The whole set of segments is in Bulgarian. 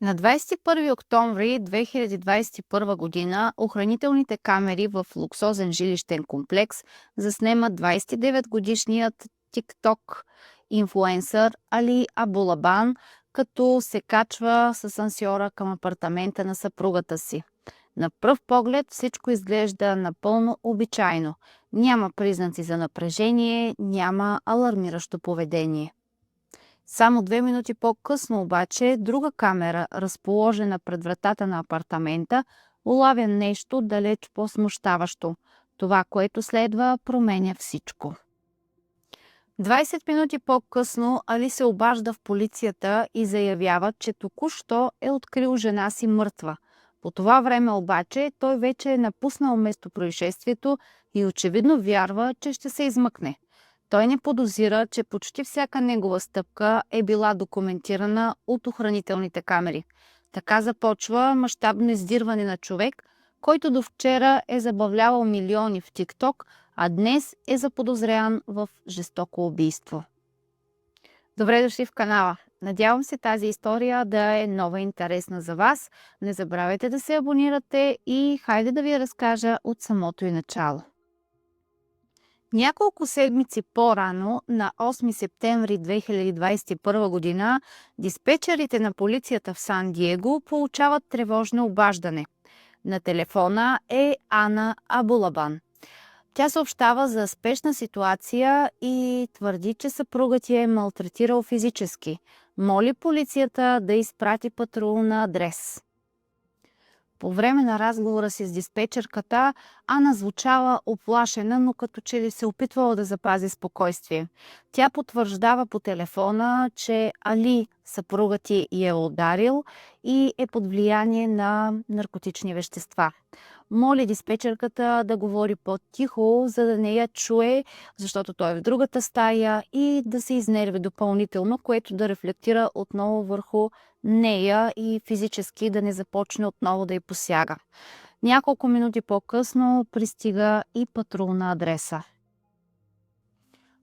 На 21 октомври 2021 година охранителните камери в луксозен жилищен комплекс заснемат 29-годишният TikTok инфлуенсър Али Абулабан, като се качва с асансьора към апартамента на съпругата си. На пръв поглед всичко изглежда напълно обичайно. Няма признаци за напрежение, няма алармиращо поведение. Само 2 минути по-късно обаче друга камера, разположена пред вратата на апартамента, улавя нещо далеч по-смущаващо. Това, което следва, променя всичко. 20 минути по-късно Али се обажда в полицията и заявява, че току-що е открил жена си мъртва. По това време обаче той вече е напуснал местопроизшествието и очевидно вярва, че ще се измъкне. Той не подозира, че почти всяка негова стъпка е била документирана от охранителните камери. Така започва мащабно издирване на човек, който до вчера е забавлявал милиони в ТикТок, а днес е заподозрян в жестоко убийство. Добре дошли в канала! Надявам се тази история да е нова и интересна за вас. Не забравяйте да се абонирате и хайде да ви разкажа от самото и начало. Няколко седмици по-рано, на 8 септември 2021 година, диспетчерите на полицията в Сан-Диего получават тревожно обаждане. На телефона е Ана Абулабан. Тя съобщава за спешна ситуация и твърди, че съпругът я е малтретирал физически. Моли полицията да изпрати патрул на адрес. По време на разговора си с диспетчерката, Ана звучала оплашена, но като че ли се опитвала да запази спокойствие. Тя потвърждава по телефона, че Али, съпругът ти, я е ударил и е под влияние на наркотични вещества. Моли диспетчерката да говори по-тихо, за да не я чуе, защото той е в другата стая, и да се изнерви допълнително, което да рефлектира отново върху нея и физически да не започне отново да й посяга. Няколко минути по-късно пристига и патрул на адреса.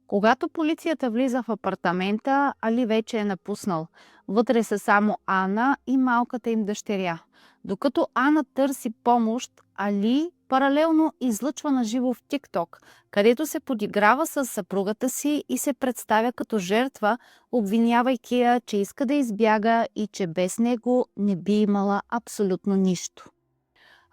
Когато полицията влиза в апартамента, Али вече е напуснал. Вътре са само Ана и малката им дъщеря. Докато Ана търси помощ, Али паралелно излъчва на живо в ТикТок, където се подиграва с съпругата си и се представя като жертва, обвинявайки я, че иска да избяга и че без него не би имала абсолютно нищо.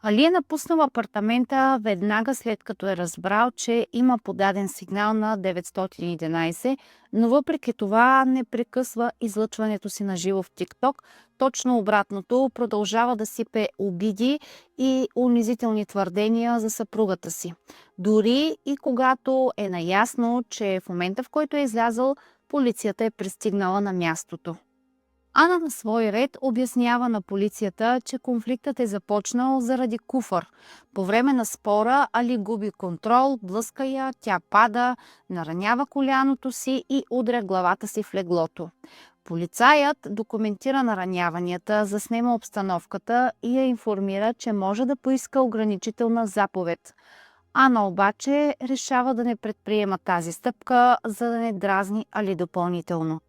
Али е напуснал апартамента веднага след като е разбрал, че има подаден сигнал на 911, но въпреки това не прекъсва излъчването си на живо в ТикТок. Точно обратното, продължава да сипе обиди и унизителни твърдения за съпругата си. Дори и когато е наясно, че в момента, в който е излязъл, полицията е пристигнала на мястото. Ана на свой ред обяснява на полицията, че конфликтът е започнал заради куфар. По време на спора Али губи контрол, блъска я, тя пада, наранява коляното си и удря главата си в леглото. Полицаят документира нараняванията, заснема обстановката и я информира, че може да поиска ограничителна заповед. Ана обаче решава да не предприема тази стъпка, за да не дразни Али допълнително.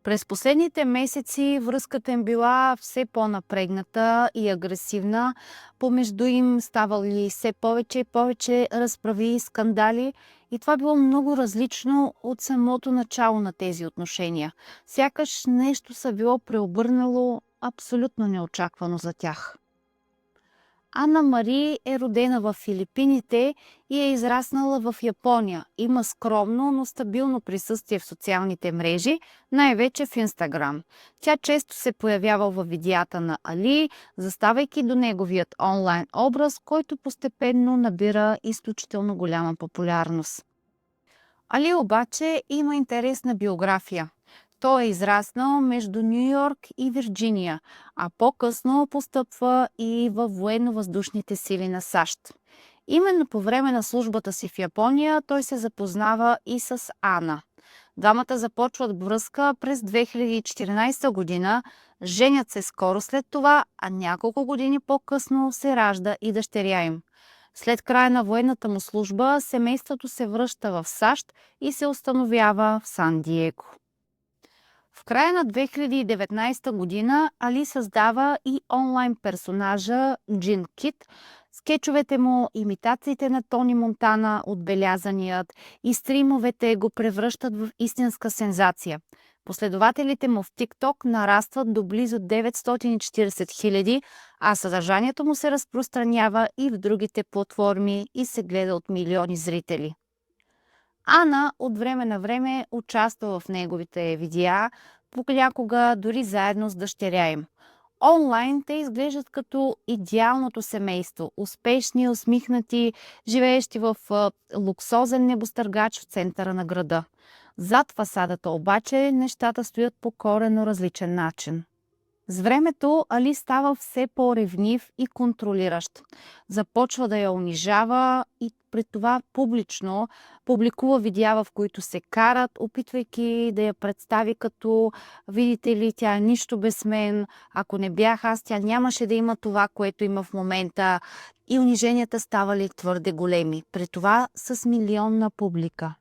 През последните месеци връзката им била все по-напрегната и агресивна. Помежду им ставали все повече и повече разправи и скандали. И това било много различно от самото начало на тези отношения. Сякаш нещо се било преобърнало абсолютно неочаквано за тях. Ана Мари е родена в Филипините и е израснала в Япония. Има скромно, но стабилно присъствие в социалните мрежи, най-вече в Инстаграм. Тя често се появява във видеята на Али, заставайки до неговият онлайн образ, който постепенно набира изключително голяма популярност. Али обаче има интересна биография. Той е израснал между Ню Йорк и Вирджиния, а по-късно постъпва и във военно-въздушните сили на САЩ. Именно по време на службата си в Япония той се запознава и с Ана. Двамата започват връзка през 2014 година, женят се скоро след това, а няколко години по-късно се ражда и дъщеря им. След края на военната му служба, семейството се връща в САЩ и се установява в Сан-Диего. В края на 2019 година Али създава и онлайн персонажа Джин Кит. Скечовете му, имитациите на Тони Монтана, отбелязаният и стримовете го превръщат в истинска сензация. Последователите му в TikTok нарастват до близо 940 хиляди, а съдържанието му се разпространява и в другите платформи и се гледа от милиони зрители. Ана от време на време участва в неговите видеа, понякога дори заедно с дъщеря им. Онлайн те изглеждат като идеалното семейство, успешни, усмихнати, живеещи в луксозен небостъргач в центъра на града. Зад фасадата обаче нещата стоят по коренно различен начин. С времето Али става все по-ревнив и контролиращ. Започва да я унижава и при това публично публикува видеа, в които се карат, опитвайки да я представи като, видите ли, тя е нищо без мен, ако не бях аз, тя нямаше да има това, което има в момента, и униженията ставали твърде големи. При това с милионна публика.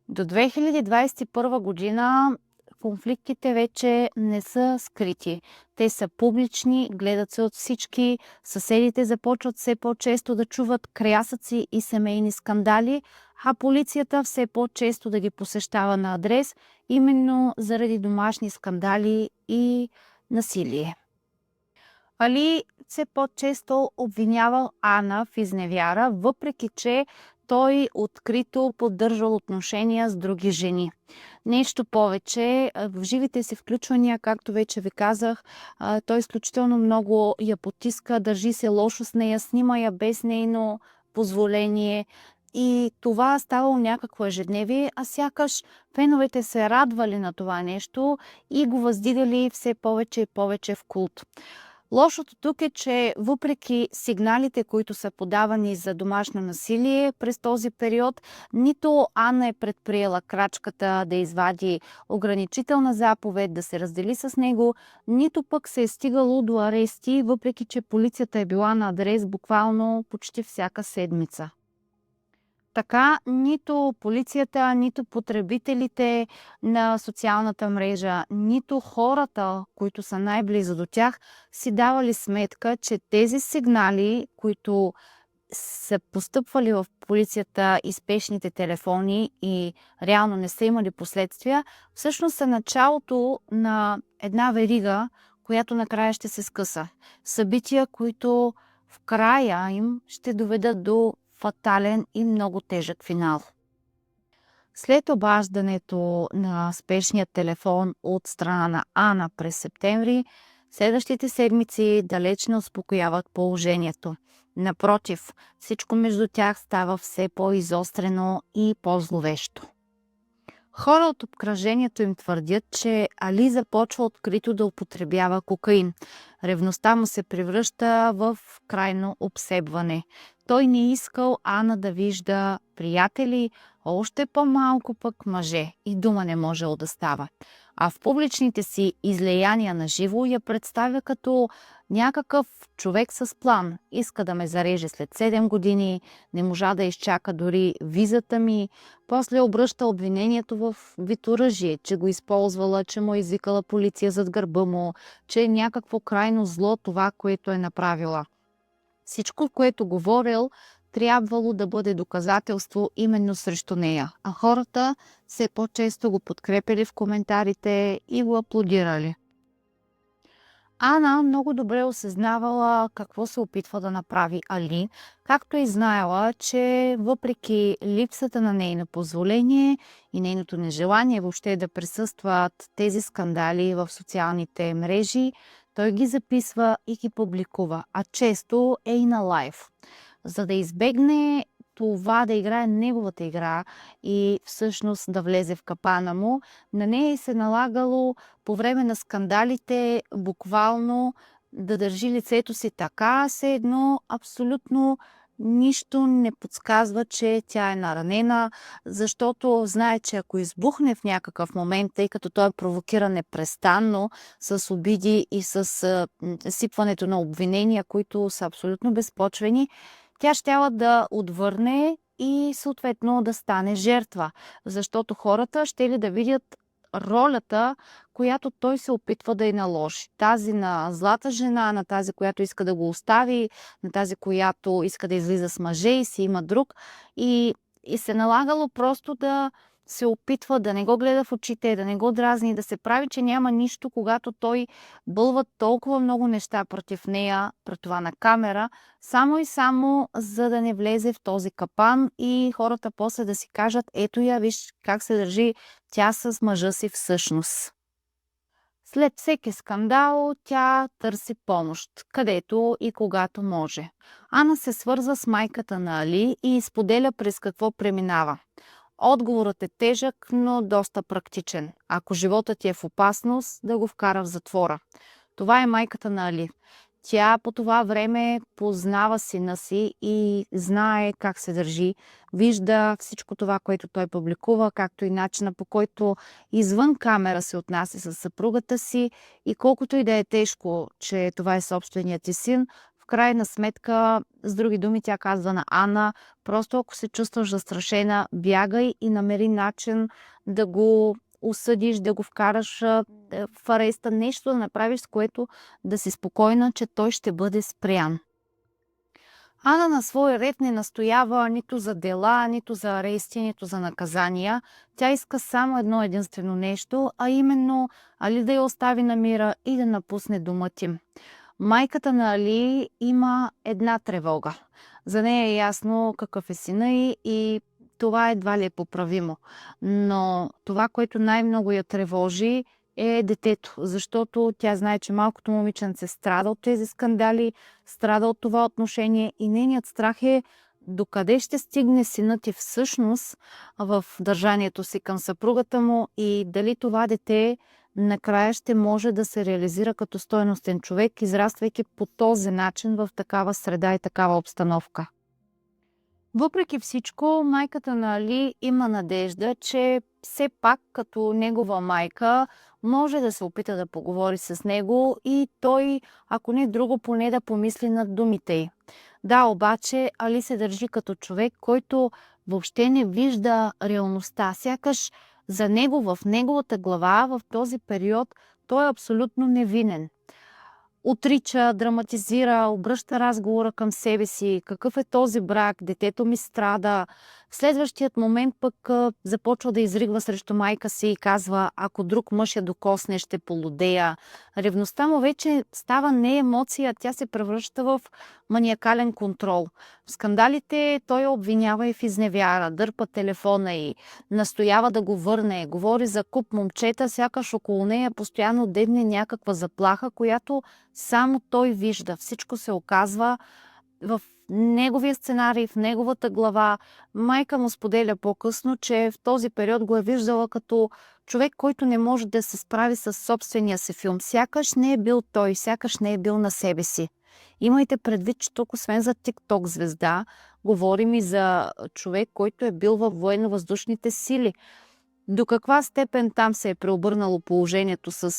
До 2021 година конфликтите вече не са скрити. Те са публични, гледат се от всички. Съседите започват все по-често да чуват крясъци и семейни скандали, а полицията все по-често да ги посещава на адрес, именно заради домашни скандали и насилие. Али все по-често обвинявал Ана в изневяра, въпреки че той открито поддържал отношения с други жени. Нещо повече, в живите си включвания, както вече ви казах, той изключително много я потиска, държи се лошо с нея, снима я без нейно позволение. И това ставало някакво ежедневие, а сякаш феновете се радвали на това нещо и го въздигали все повече и повече в култ. Лошото тук е, че въпреки сигналите, които са подавани за домашно насилие през този период, нито Ана е предприела крачката да извади ограничителна заповед, да се раздели с него, нито пък се е стигало до арести, въпреки че полицията е била на адрес буквално почти всяка седмица. Така нито полицията, нито потребителите на социалната мрежа, нито хората, които са най-близо до тях, си давали сметка, че тези сигнали, които са постъпвали в полицията и спешните телефони и реално не са имали последствия, всъщност са началото на една верига, която накрая ще се скъса. Събития, които в края им ще доведат до фатален и много тежък финал. След обаждането на спешния телефон от страна на Ана през септември, следващите седмици далеч не успокояват положението. Напротив, всичко между тях става все по-изострено и по-зловещо. Хора от обкръжението им твърдят, че Али започва открито да употребява кокаин. Ревността му се превръща в крайно обсебване. Той не искал Ана да вижда приятели, още по-малко пък мъже, и дума не можело да става. А в публичните си излияния на живо я представя като някакъв човек с план. Иска да ме зареже след 7 години, не можа да изчака дори визата ми, после обръща обвинението в вид оръжие, че го използвала, че му е извикала полиция зад гърба му, че е някакво крайно зло това, което е направила. Всичко, което говорил, трябвало да бъде доказателство именно срещу нея, а хората все по-често го подкрепили в коментарите и го аплодирали. Ана много добре осъзнавала какво се опитва да направи Али, както и знаела, че въпреки липсата на нейно позволение и нейното нежелание въобще да присъстват тези скандали в социалните мрежи, той ги записва и ги публикува, а често е и на лайв. За да избегне това да играе неговата игра и всъщност да влезе в капана му, на нея се налагало по време на скандалите буквално да държи лицето си така, все едно абсолютно нищо не подсказва, че тя е наранена, защото знае, че ако избухне в някакъв момент, тъй като той е провокира непрестанно с обиди и с сипването на обвинения, които са абсолютно безпочвени, тя щяла да отвърне и съответно да стане жертва, защото хората щели да видят ролята, която той се опитва да й наложи. Тази на злата жена, на тази, която иска да го остави, на тази, която иска да излиза с мъже и си има друг. И се налагало просто да се опитва да не го гледа в очите, да не го дразни, да се прави, че няма нищо, когато той бълва толкова много неща против нея, пред това на камера, само и само за да не влезе в този капан и хората после да си кажат: ето я, виж как се държи тя с мъжа си всъщност. След всеки скандал тя търси помощ, където и когато може. Ана се свърза с майката на Али и споделя през какво преминава. Отговорът е тежък, но доста практичен. Ако животът ти е в опасност, да го вкара в затвора. Това е майката на Али. Тя по това време познава сина си и знае как се държи. Вижда всичко това, което той публикува, както и начина, по който извън камера се отнася с съпругата си. И колкото и да е тежко, че това е собственият ти син, в крайна сметка, с други думи, тя казва на Ана: просто ако се чувстваш застрашена, бягай и намери начин да го осъдиш, да го вкараш в ареста, нещо да направиш, с което да си спокойна, че той ще бъде спрян. Ана на своя ред не настоява нито за дела, нито за арести, нито за наказания. Тя иска само едно единствено нещо, а именно Али да я остави на мира и да напусне домът им. Майката на Али има една тревога. За нея е ясно какъв е сина й и това едва ли е поправимо. Но това, което най-много я тревожи, е детето, защото тя знае, че малкото момиченце страда от тези скандали, страда от това отношение и нейният страх е докъде ще стигне синът ти всъщност в държанието си към съпругата му и дали това дете накрая ще може да се реализира като стойностен човек, израствайки по този начин в такава среда и такава обстановка. Въпреки всичко, майката на Али има надежда, че все пак като негова майка може да се опита да поговори с него и той, ако не друго, поне да помисли над думите й. Да, обаче Али се държи като човек, който въобще не вижда реалността. Сякаш за него, в неговата глава, в този период, той е абсолютно невинен. Отрича, драматизира, обръща разговора към себе си. Какъв е този брак? Детето ми страда. В следващият момент пък започва да изригва срещу майка си и казва: ако друг мъж я докосне, ще полудея. Ревността му вече става не емоция, тя се превръща в маниакален контрол. В скандалите той я обвинява и в изневяра, дърпа телефона и настоява да го върне. Говори за куп момчета, сякаш около нея постоянно дебне някаква заплаха, която само той вижда. Всичко се оказва в неговия сценарий, в неговата глава. Майка му споделя по-късно, че в този период го е виждала като човек, който не може да се справи с собствения си филм. Сякаш не е бил той, сякаш не е бил на себе си. Имайте предвид, че тук освен за TikTok звезда, говорим и за човек, който е бил във военно-въздушните сили. До каква степен там се е преобърнало положението с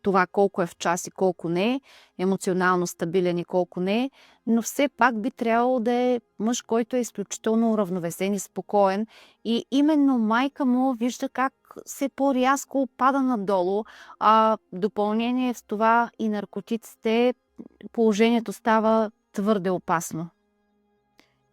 това колко е в час и колко не е, емоционално стабилен и колко не е, но все пак би трябвало да е мъж, който е изключително уравновесен и спокоен. И именно майка му вижда как все по-рязко пада надолу, а допълнение с това и наркотиците, положението става твърде опасно.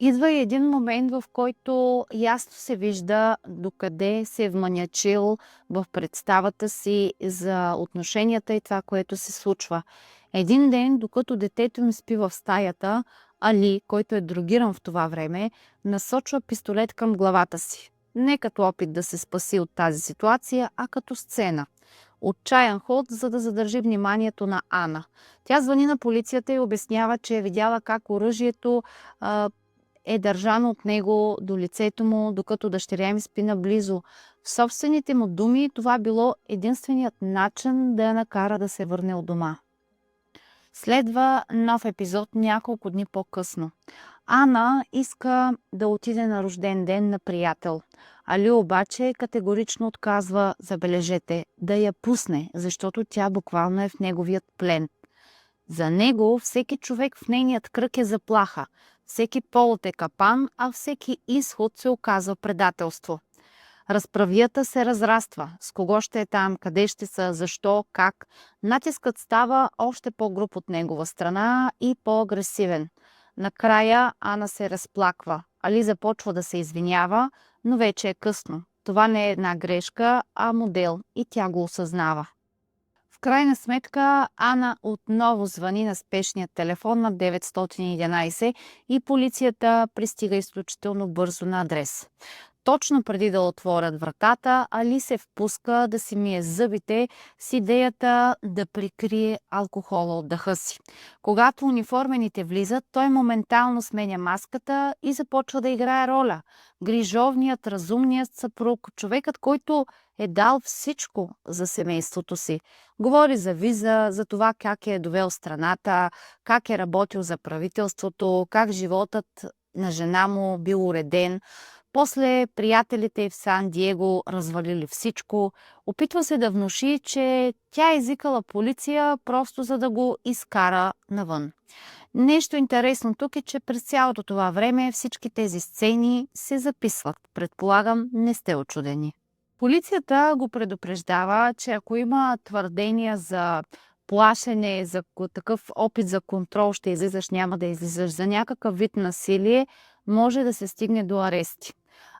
Идва и един момент, в който ясно се вижда докъде се е вманячил в представата си за отношенията и това, което се случва. Един ден, докато детето ми спи в стаята, Али, който е дрогиран в това време, насочва пистолет към главата си. Не като опит да се спаси от тази ситуация, а като сцена. Отчаян ход, за да задържи вниманието на Ана. Тя звъни на полицията и обяснява, че е видяла как оръжието е държано от него до лицето му, докато дъщеря ми спи наблизо. В собствените му думи това било единственият начин да я накара да се върне от дома. Следва нов епизод няколко дни по-късно. Ана иска да отиде на рожден ден на приятел. Али обаче категорично отказва, забележете, да я пусне, защото тя буквално е в неговият плен. За него всеки човек в нейният кръг е заплаха. Всеки повод е капан, а всеки изход се оказва предателство. Разправията се разраства. С кого ще е там, къде ще са, защо, как. Натискът става още по-груб от негова страна и по-агресивен. Накрая Ана се разплаква. Али започва да се извинява, но вече е късно. Това не е една грешка, а модел и тя го осъзнава. В крайна сметка Ана отново звъни на спешния телефон на 911 и полицията пристига изключително бързо на адрес. Точно преди да отворят вратата, Али се впуска да си мие зъбите с идеята да прикрие алкохола от дъха си. Когато униформените влизат, той моментално сменя маската и започва да играе роля. Грижовният, разумният съпруг, човекът, който е дал всичко за семейството си. Говори за виза, за това как е довел страната, как е работил за правителството, как животът на жена му бил уреден. После приятелите й в Сан-Диего развалили всичко. Опитва се да внуши, че тя е извикала полиция просто за да го изкара навън. Нещо интересно тук е, че през цялото това време всички тези сцени се записват. Предполагам, не сте очудени. Полицията го предупреждава, че ако има твърдения за плашене, за такъв опит за контрол, ще излизаш, няма да излизаш, за някакъв вид насилие, може да се стигне до арести.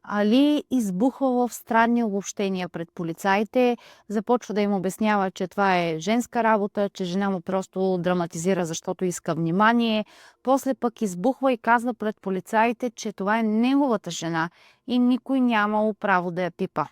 Али избухва в странни обобщения пред полицаите, започва да им обяснява, че това е женска работа, че жена му просто драматизира, защото иска внимание. После пък избухва и казва пред полицаите, че това е неговата жена и никой нямало право да я пипа.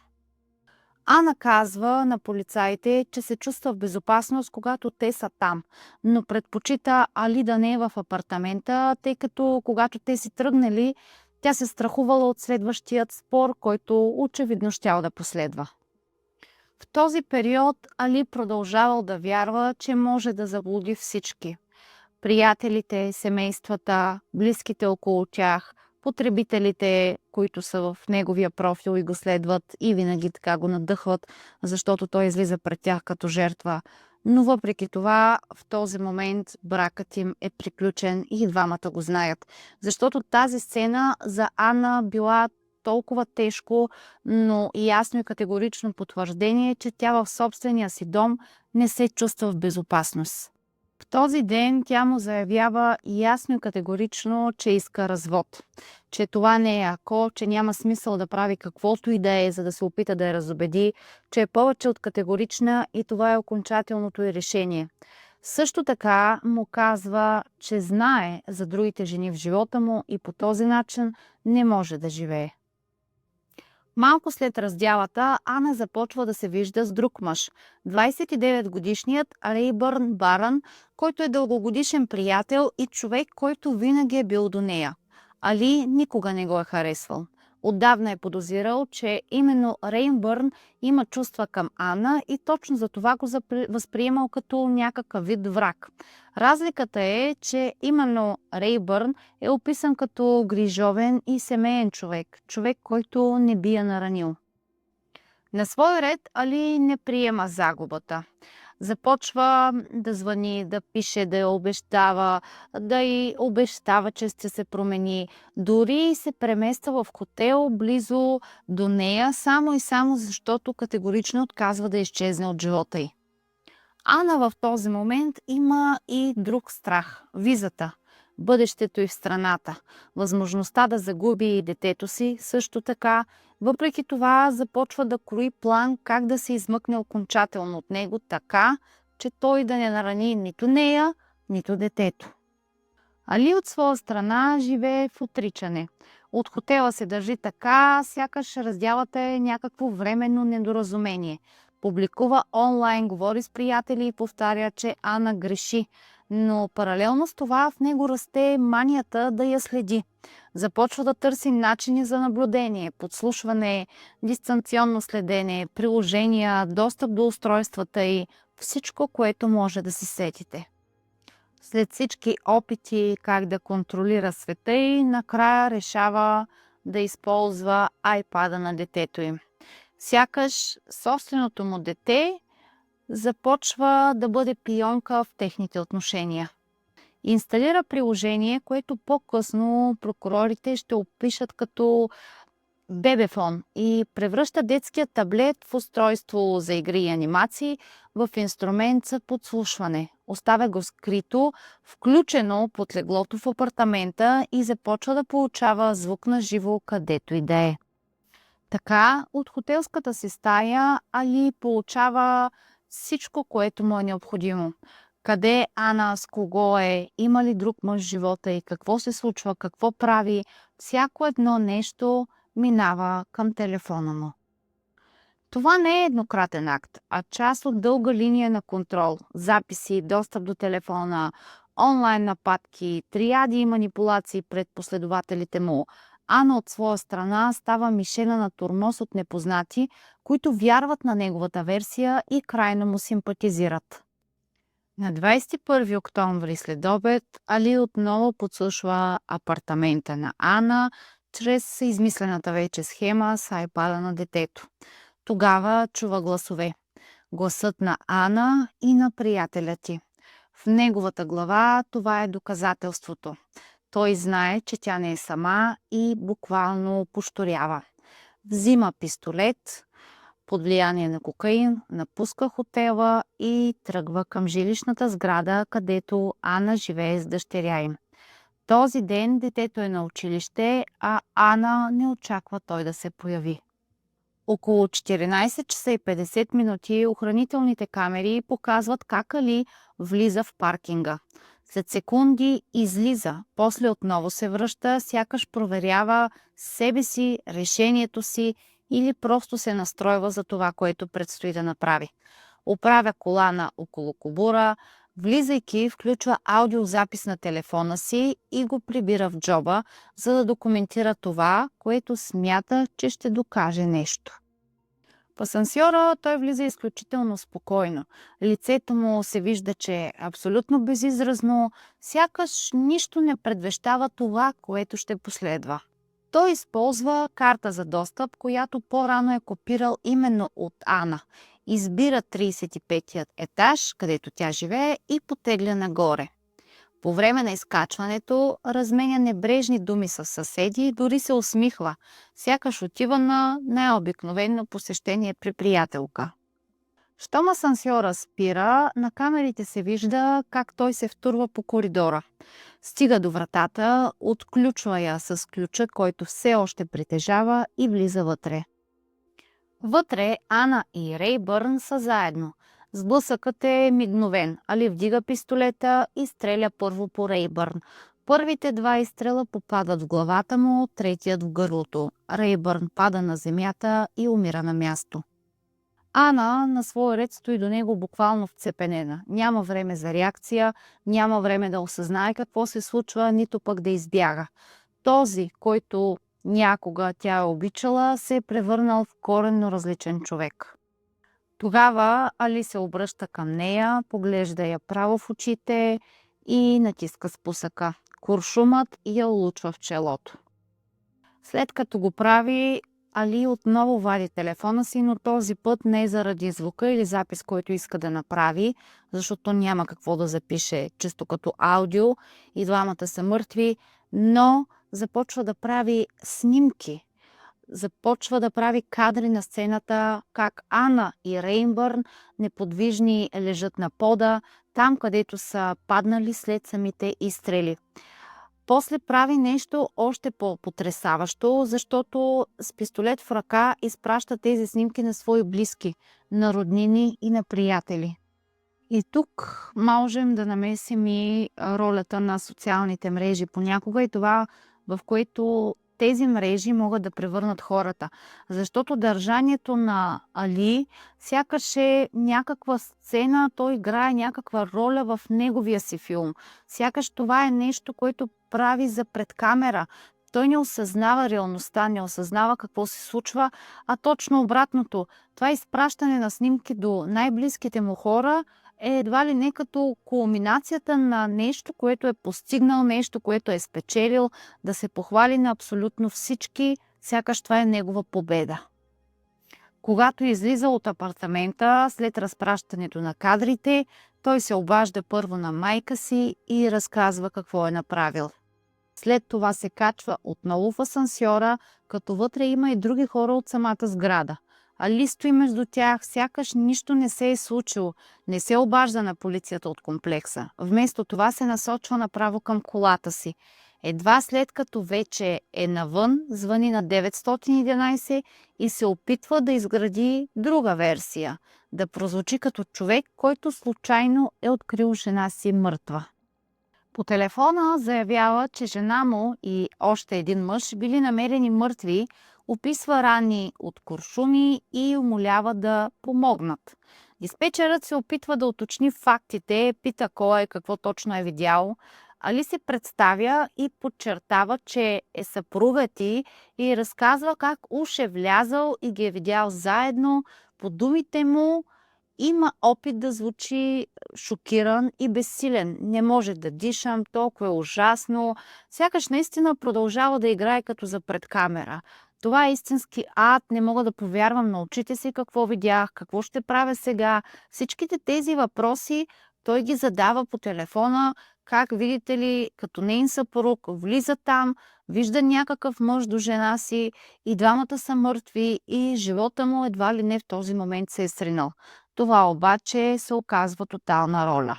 Ана казва на полицаите, че се чувства в безопасност, когато те са там, но предпочита Али да не е в апартамента, тъй като когато те си тръгнали, тя се страхувала от следващият спор, който очевидно щял да последва. В този период Али продължавал да вярва, че може да заблуди всички. Приятелите, семействата, близките около тях, потребителите, които са в неговия профил и го следват и винаги така го надъхват, защото той излиза пред тях като жертва. Но въпреки това, в този момент бракът им е приключен и двамата го знаят. Защото тази сцена за Ана била толкова тежко, но ясно и категорично потвърждение, че тя в собствения си дом не се чувства в безопасност. В този ден тя му заявява ясно и категорично, че иска развод. Че това не е ако, че няма смисъл да прави каквото и да е, за да се опита да я разубеди, че е повече от категорична и това е окончателното й решение. Също така му казва, че знае за другите жени в живота му и по този начин не може да живее. Малко след раздялата, Ана започва да се вижда с друг мъж. 29-годишният Рейбърн Барън, който е дългогодишен приятел и човек, който винаги е бил до нея. Али никога не го е харесвал. Отдавна е подозирал, че именно Рейбърн има чувства към Ана и точно за това го възприемал като някакъв вид враг. Разликата е, че именно Рейбърн е описан като грижовен и семеен човек. Човек, който не би я наранил. На свой ред Али не приема загубата. Започва да звъни, да пише, да я обещава, да й обещава, че ще се промени. Дори се премества в хотел близо до нея, само и само защото категорично отказва да изчезне от живота й. Ана в този момент има и друг страх – визата, бъдещето й в страната, възможността да загуби и детето си също така. Въпреки това започва да крои план как да се измъкне окончателно от него така, че той да не нарани нито нея, нито детето. Али от своя страна живее в отричане. От хотела се държи така, сякаш раздялата е някакво временно недоразумение. Публикува онлайн, говори с приятели и повтаря, че Ана греши. Но паралелно с това в него расте манията да я следи. Започва да търси начини за наблюдение, подслушване, дистанционно следене, приложения, достъп до устройствата и всичко, което може да си сетите. След всички опити как да контролира света и накрая решава да използва iPad-а на детето им. Сякаш собственото му дете започва да бъде пионка в техните отношения. Инсталира приложение, което по-късно прокурорите ще опишат като бебефон и превръща детския таблет в устройство за игри и анимации в инструмент за подслушване. Оставя го скрито, включено под леглото в апартамента и започва да получава звук на живо където и да е. Така, от хотелската си стая Али получава всичко, което му е необходимо. Къде е Ана, с кого е, има ли друг мъж в живота и какво се случва, какво прави, всяко едно нещо минава към телефона му. Това не е еднократен акт, а част от дълга линия на контрол, записи, достъп до телефона, онлайн нападки, триади и манипулации пред последователите му. Ана от своя страна става мишена на тормоз от непознати, които вярват на неговата версия и крайно му симпатизират. На 21 октомври след обед Али отново подслушва апартамента на Ана чрез измислената вече схема с айпада на детето. Тогава чува гласове. Гласът на Ана и на приятеля ти. В неговата глава това е доказателството. Той знае, че тя не е сама и буквално пощорява. Взима пистолет, под влияние на кокаин, напуска хотела и тръгва към жилищната сграда, където Ана живее с дъщеря им. Този ден детето е на училище, а Ана не очаква той да се появи. Около 14 часа и 50 минути охранителните камери показват как Али влиза в паркинга. След секунди излиза, после отново се връща, сякаш проверява себе си, решението си или просто се настройва за това, което предстои да направи. Оправя колана около кобура, влизайки, включва аудиозапис на телефона си и го прибира в джоба, за да документира това, което смята, че ще докаже нещо. В асансьора той влиза изключително спокойно. Лицето му се вижда, че е абсолютно безизразно, сякаш нищо не предвещава това, което ще последва. Той използва карта за достъп, която по-рано е копирал именно от Ана. Избира 35-тият етаж, където тя живее, и потегля нагоре. По време на изкачването разменя небрежни думи с съседи и дори се усмихва, сякаш отива на най-обикновено посещение при приятелка. Щом асансьора спира, на камерите се вижда как той се втурва по коридора. Стига до вратата, отключва я с ключа, който все още притежава, и влиза вътре. Вътре Ана и Рейбърн са заедно. Сблъсъкът е мигновен. Али вдига пистолета и стреля първо по Рейбърн. Първите два изстрела попадат в главата му, третият в гърлото. Рейбърн пада на земята и умира на място. Ана на своя ред стои до него буквално вцепенена. Няма време за реакция, няма време да осъзнае какво се случва, нито пък да избяга. Този, който някога тя е обичала, се е превърнал в коренно различен човек. Тогава Али се обръща към нея, поглежда я право в очите и натиска спусъка. Куршумът я улучва в челото. След като го прави, Али отново вади телефона си, но този път не заради звука или запис, който иска да направи, защото няма какво да запише чисто като аудио и двамата са мъртви, но започва да прави снимки. Започва да прави кадри на сцената, как Ана и Рейбърн неподвижни лежат на пода, там където са паднали след самите изстрели. После прави нещо още по-потресаващо, защото с пистолет в ръка изпраща тези снимки на свои близки, на роднини и на приятели. И тук можем да намесим и ролята на социалните мрежи понякога и това, в което тези мрежи могат да превърнат хората. Защото държанието на Али сякаш е някаква сцена, той играе някаква роля в неговия си филм. Сякаш това е нещо, което прави за пред камера. Той не осъзнава реалността, не осъзнава какво се случва, а точно обратното. Това изпращане на снимки до най-близките му хора е едва ли не като кулминацията на нещо, което е постигнал, нещо, което е спечелил, да се похвали на абсолютно всички, сякаш това е негова победа. Когато излиза от апартамента след разпращането на кадрите, той се обажда първо на майка си и разказва какво е направил. След това се качва отново в асансьора, като вътре има и други хора от самата сграда. Али стои между тях, сякаш нищо не се е случило. Не се обажда на полицията от комплекса. Вместо това се насочва направо към колата си. Едва след като вече е навън, звъни на 911 и се опитва да изгради друга версия. Да прозвучи като човек, който случайно е открил жена си мъртва. По телефона заявява, че жена му и още един мъж били намерени мъртви, описва рани от куршуми и умолява да помогнат. Диспетчерът се опитва да уточни фактите, пита кой е, какво точно е видял. Али се представя и подчертава, че е съпругът и разказва как уж е влязал и ги е видял заедно. По думите му има опит да звучи шокиран и безсилен. Не може да дишам, толкова е ужасно. Сякаш наистина продължава да играе като за пред камера. Това е истински ад, не мога да повярвам на очите си какво видях, какво ще правя сега. Всичките тези въпроси той ги задава по телефона, как видите ли, като нейн съпруг влиза там, вижда някакъв мъж до жена си и двамата са мъртви и живота му едва ли не в този момент се е сринал. Това обаче се оказва тотална роля.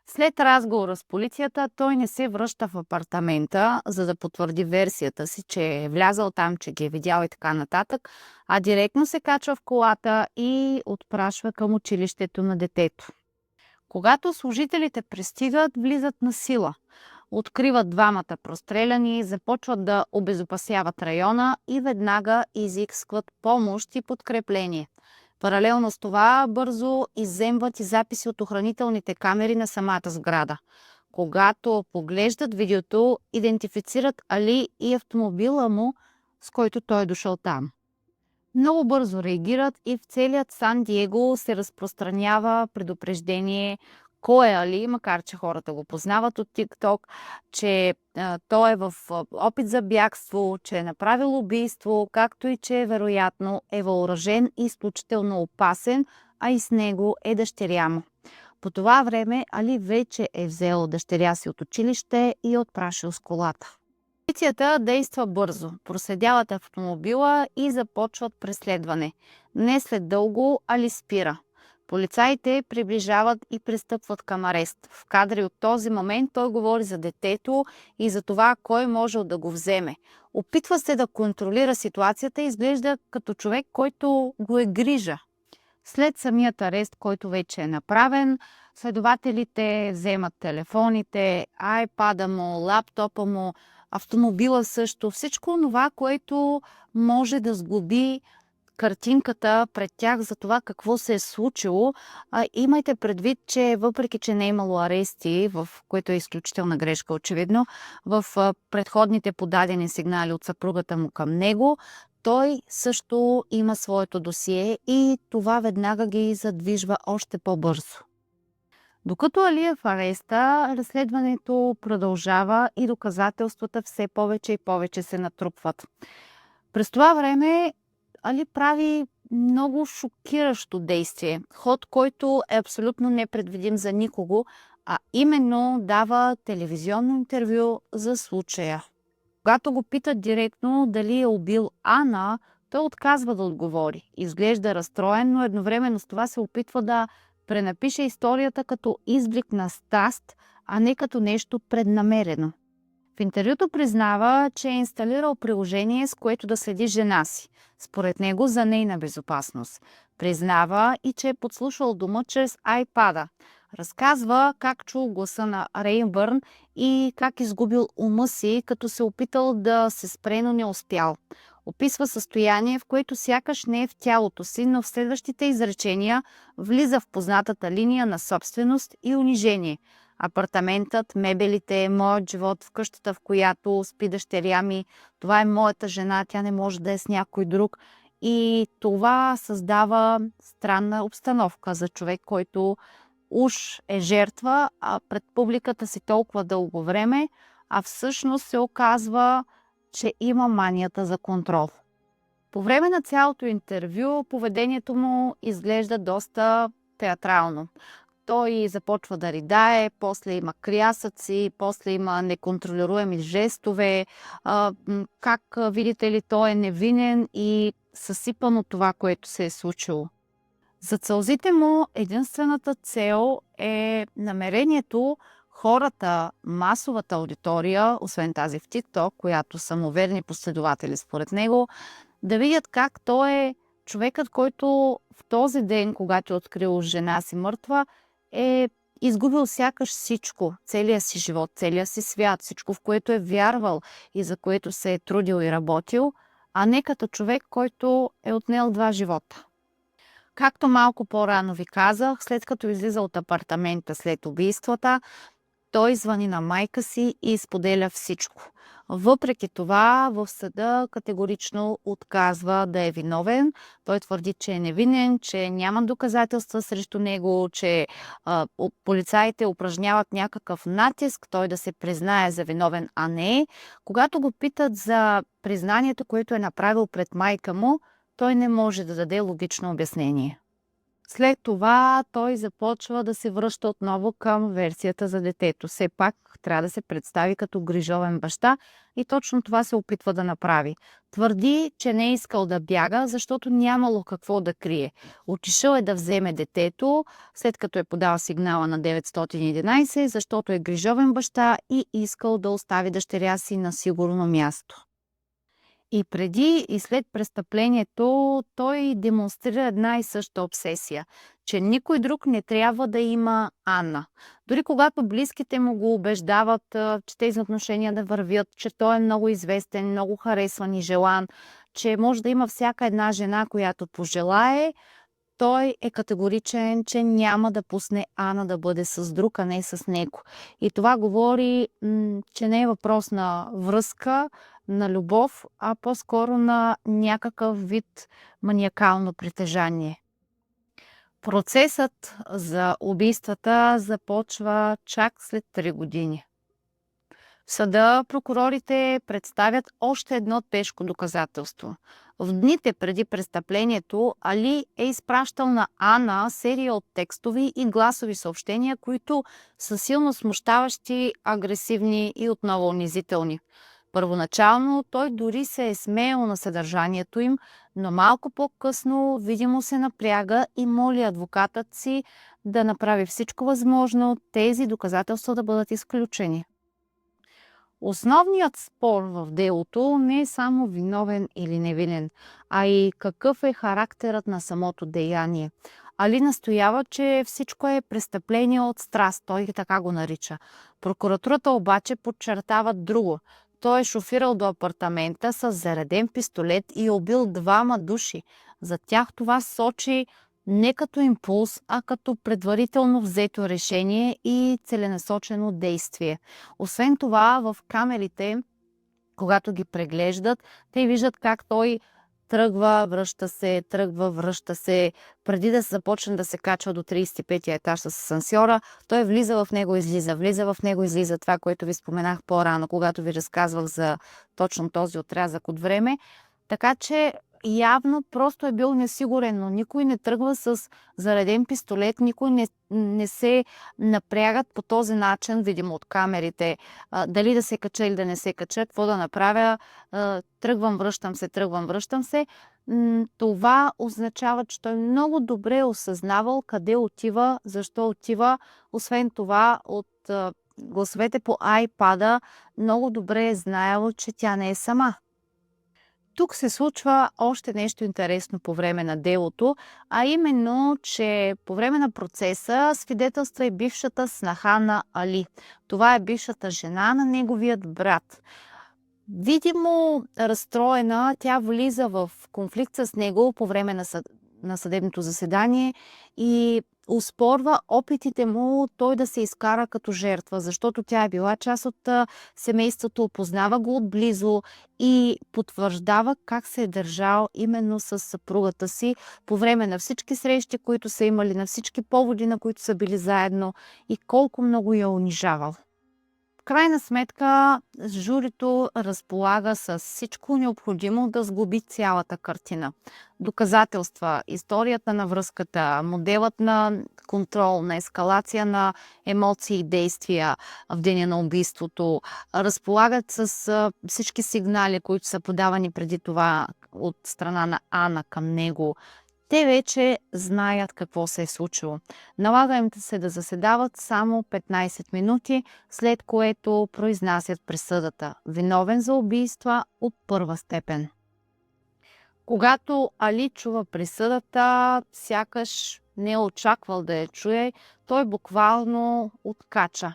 След разговора с полицията, той не се връща в апартамента, за да потвърди версията си, че е влязал там, че ги е видял и така нататък, а директно се качва в колата и отпрашва към училището на детето. Когато служителите пристигат, влизат на сила. Откриват двамата простреляни, започват да обезопасяват района и веднага изискват помощ и подкрепление. Паралелно с това бързо изземват и записи от охранителните камери на самата сграда. Когато поглеждат видеото, идентифицират Али и автомобила му, с който той е дошъл там. Много бързо реагират и в целият Сан-Диего се разпространява предупреждение кой е Али, макар че хората го познават от TikTok, че той е в опит за бягство, че е направил убийство, както и че вероятно е въоръжен и изключително опасен, а и с него е дъщеря му. По това време Али вече е взел дъщеря си от училище и е отпрашил с колата. Полицията действа бързо, проследяват автомобила и започват преследване. Не след дълго Али спира. Полицаите приближават и пристъпват към арест. В кадри от този момент той говори за детето и за това кой можел да го вземе. Опитва се да контролира ситуацията и изглежда като човек, който го е грижа. След самият арест, който вече е направен, следователите вземат телефоните, айпада му, лаптопа му, автомобила също, всичко това, което може да сглоби картинката пред тях за това какво се е случило. Имайте предвид, че въпреки, че не е имало арести, в което е изключителна грешка очевидно, в предходните подадени сигнали от съпругата му към него, той също има своето досие и това веднага ги задвижва още по-бързо. Докато Али е в ареста, разследването продължава и доказателствата все повече и повече се натрупват. През това време Али прави много шокиращо действие, ход, който е абсолютно непредвидим за никого, а именно дава телевизионно интервю за случая. Когато го питат директно дали е убил Ана, той отказва да отговори. Изглежда разстроен, но едновременно с това се опитва да пренапише историята като изблик на страст, а не като нещо преднамерено. В интервюто признава, че е инсталирал приложение, с което да следи жена си, според него за нейна безопасност. Признава и че е подслушвал дома чрез айпада. Разказва как чул гласа на Рейнбърн и как изгубил ума си, като се опитал да се спре, но не успял. Описва състояние, в което сякаш не е в тялото си, но в следващите изречения влиза в познатата линия на собственост и унижение. Апартаментът, мебелите, моят живот в къщата, в която спи дъщеря ми, това е моята жена, тя не може да е с някой друг. И това създава странна обстановка за човек, който уж е жертва пред публиката си толкова дълго време, а всъщност се оказва, че има манията за контрол. По време на цялото интервю поведението му изглежда доста театрално. той започва да ридае, после има крясъци, после има неконтролируеми жестове, как, видите ли, той е невинен и съсипано това, което се е случило. За сълзите му единствената цел е намерението хората, масовата аудитория, освен тази в TikTok, която са му верни последователи според него, да видят как той е човекът, който в този ден, когато е открил жена си мъртва, е изгубил сякаш всичко, целия си живот, целия си свят, всичко, в което е вярвал и за което се е трудил и работил, а не като човек, който е отнел 2 живота. Както малко по-рано ви казах, след като излиза от апартамента след убийствата, той звъни на майка си и споделя всичко. Въпреки това, в съда категорично отказва да е виновен. Той твърди, че е невинен, че няма доказателства срещу него, че полицаите упражняват някакъв натиск той да се признае за виновен, а не. Когато го питат за признанието, което е направил пред майка му, той не може да даде логично обяснение. След това той започва да се връща отново към версията за детето. Все пак трябва да се представи като грижовен баща и точно това се опитва да направи. Твърди, че не е искал да бяга, защото нямало какво да крие. Отишъл е да вземе детето, след като е подал сигнала на 911, защото е грижовен баща и искал да остави дъщеря си на сигурно място. И преди и след престъплението той демонстрира една и съща обсесия, че никой друг не трябва да има Анна. Дори когато близките му го убеждават, че тези отношения да вървят, че той е много известен, много харесван и желан, че може да има всяка една жена, която пожелае, той е категоричен, че няма да пусне Ана да бъде с друг, а не с него. И това говори, че не е въпрос на връзка, на любов, а по-скоро на някакъв вид маниакално притежание. Процесът за убийствата започва чак след 3 години. В съда прокурорите представят още едно тежко доказателство. В дните преди престъплението Али е изпращал на Ана серия от текстови и гласови съобщения, които са силно смущаващи, агресивни и отново унизителни. Първоначално той дори се е смеял на съдържанието им, но малко по-късно видимо се напряга и моли адвокатът си да направи всичко възможно тези доказателства да бъдат изключени. Основният спор в делото не е само виновен или невинен, а и какъв е характерът на самото деяние. Али настоява, че всичко е престъпление от страст, той така го нарича. Прокуратурата обаче подчертава друго. Той е шофирал до апартамента с зареден пистолет и убил 2 души. За тях това сочи не като импулс, а като предварително взето решение и целенасочено действие. Освен това, в камерите, когато ги преглеждат, те виждат как той тръгва, връща се. Преди да започне да се качва до 35-я етаж с асансьора, той влиза в него, излиза. Това, което ви споменах по-рано, когато ви разказвах за точно този отрязък от време. Така че явно просто е бил несигурен, но никой не тръгва с зареден пистолет, никой не се напрягат по този начин, видимо от камерите, дали да се кача или да не се кача, какво да направя, тръгвам, връщам се. Това означава, че той много добре е осъзнавал къде отива, защо отива. Освен това, от гласовете по iPad-а много добре е знаело, че тя не е сама. Тук се случва още нещо интересно по време на делото, а именно, че по време на процеса свидетелства и бившата снаха на Али. Това е бившата жена на неговият брат. Видимо разстроена, тя влиза в конфликт с него по време на съдебното заседание и оспорва опитите му той да се изкара като жертва, защото тя е била част от семейството, опознава го отблизо и потвърждава как се е държал именно с съпругата си по време на всички срещи, които са имали, на всички поводи, на които са били заедно и колко много я унижавал. В крайна сметка, журито разполага с всичко необходимо да сглоби цялата картина. Доказателства, историята на връзката, моделът на контрол, на ескалация на емоции и действия в деня на убийството, разполагат с всички сигнали, които са подавани преди това от страна на Ана към него. Те вече знаят какво се е случило. Налага им се да заседават само 15 минути, след което произнасят присъдата. Виновен за убийства от първа степен. Когато Али чува присъдата, сякаш не е очаквал да я чуе, той буквално откача.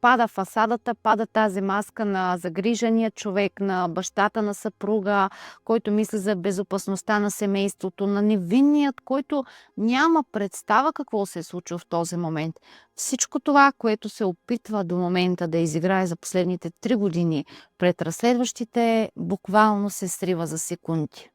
Пада фасадата, пада тази маска на загрижения човек, на бащата на съпруга, който мисли за безопасността на семейството, на невинният, който няма представа какво се е случило в този момент. Всичко това, което се опитва до момента да изиграе за последните 3 години пред разследващите, буквално се срива за секунди.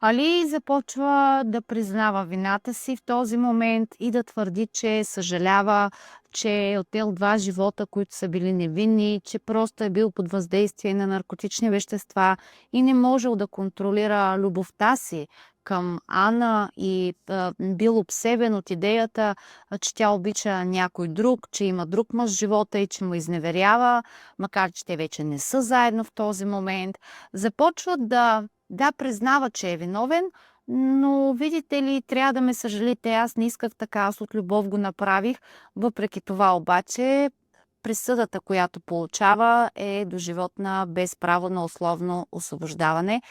Али започва да признава вината си в този момент и да твърди, че съжалява, че е отнел 2 живота, които са били невинни, че просто е бил под въздействие на наркотични вещества и не можел да контролира любовта си към Ана и бил обсебен от идеята, че тя обича някой друг, че има друг мъж в живота и че му изневерява, макар че те вече не са заедно в този момент. Започват да, признава, че е виновен, но видите ли, трябва да ме съжалите, аз не исках така, аз от любов го направих. Въпреки това обаче, присъдата, която получава, е доживотна без право на условно освобождаване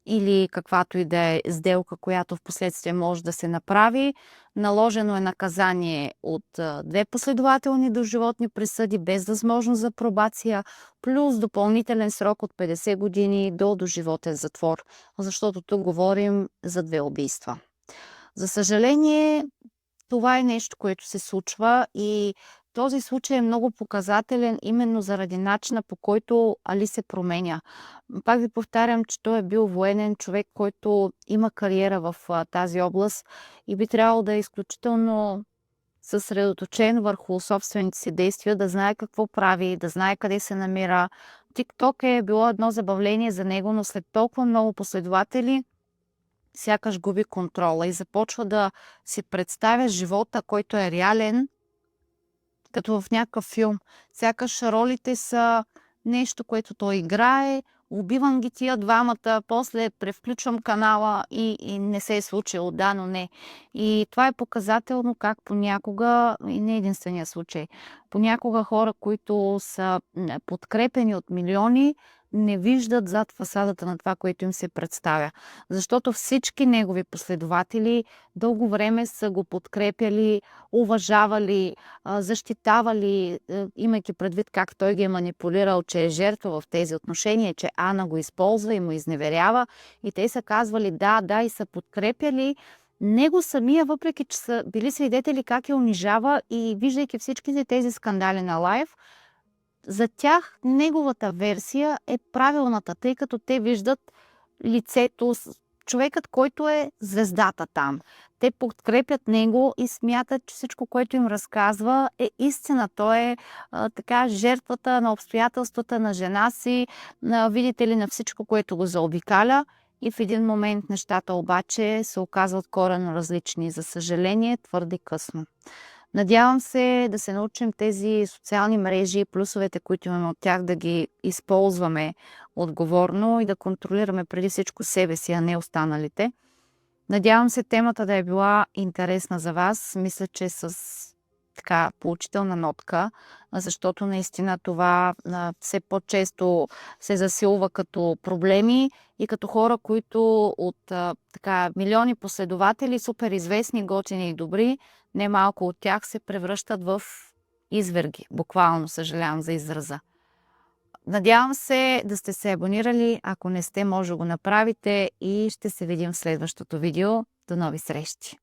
или каквато и да е сделка, която в последствие може да се направи. Наложено е наказание от 2 последователни доживотни присъди без възможност за пробация, плюс допълнителен срок от 50 години до доживотен затвор, защото тук говорим за 2 убийства. За съжаление, това е нещо, което се случва и този случай е много показателен именно заради начина, по който Али се променя. Пак ви повтарям, че той е бил военен човек, който има кариера в тази област и би трябвало да е изключително съсредоточен върху собствените си действия, да знае какво прави, да знае къде се намира. ТикТок е било едно забавление за него, но след толкова много последователи, сякаш губи контрола и започва да си представя живота, който е реален, като в някакъв филм. Сякаш ролите са нещо, което той играе, убивам ги тия двамата, после превключвам канала и не се е случило, да, но не. И това е показателно как понякога, и не единствения случай, понякога хора, които са подкрепени от милиони, не виждат зад фасадата на това, което им се представя. Защото всички негови последователи дълго време са го подкрепяли, уважавали, защитавали, имайки предвид как той ги е манипулирал, че е жертва в тези отношения, че Ана го използва и му изневерява. И те са казвали да и са подкрепяли него самия, въпреки че са били свидетели как я унижава и виждайки всичките тези скандали на лайв, за тях неговата версия е правилната, тъй като те виждат лицето, човекът, който е звездата там. Те подкрепят него и смятат, че всичко, което им разказва, е истина. Той е така жертвата на обстоятелствата на жена си, видите ли, на всичко, което го заобикаля. И в един момент нещата обаче се оказват коренно различни. За съжаление, твърде късно. Надявам се да се научим тези социални мрежи и плюсовете, които имаме от тях, да ги използваме отговорно и да контролираме преди всичко себе си, а не останалите. Надявам се темата да е била интересна за вас. Мисля, че с така поучителна нотка, защото наистина това все по-често се засилва като проблеми и като хора, които от така милиони последователи, супер известни, готини и добри, немалко от тях се превръщат в изверги. Буквално, съжалявам за израза. Надявам се да сте се абонирали. Ако не сте, може да го направите и ще се видим в следващото видео. До нови срещи!